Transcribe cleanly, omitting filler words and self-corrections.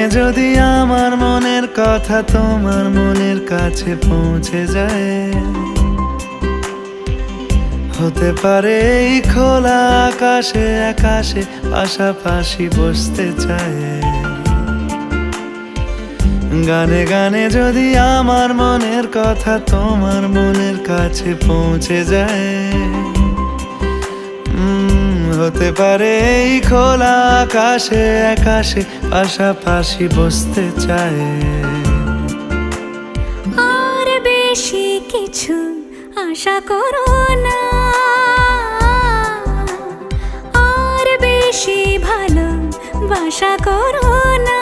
গানে যদি আমার মনের কথা তোমার মনের কাছে পৌঁছে যায়, হতে পারে এই খোলা আকাশে আকাশে পাশাপাশি বসতে চায়। গানে গানে যদি আমার মনের কথা তোমার মনের কাছে পৌঁছে যায়, হতে পারে এই খোলা আকাশে আকাশে পাশাপাশি বসতে চায়। আর বেশি কিছু আশা করো না, আর বেশি ভালোবাসা করো না।